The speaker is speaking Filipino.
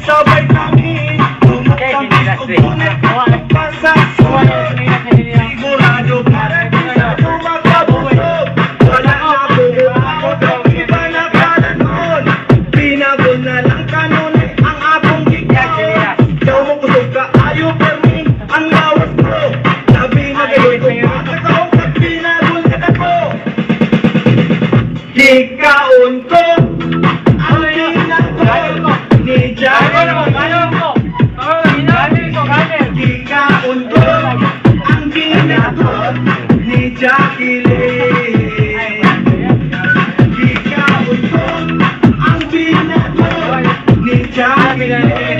sabay kami sigurado pa rin sa tumagabulog. Wala na bubuhagot, iba na kalanon. Pinagod na lang kanon ang akong ikaw. Daw mo kusog ka, ayaw permin ang lawas mo. Sabi na gayon kung bakit ako pag pinagod na ako. Ikaon ko ang pinagod ni Jackie. Ikaon ko ang pinagod ni Jackie Lee. Ikaon ko ang pinagod ni Jackie Lee.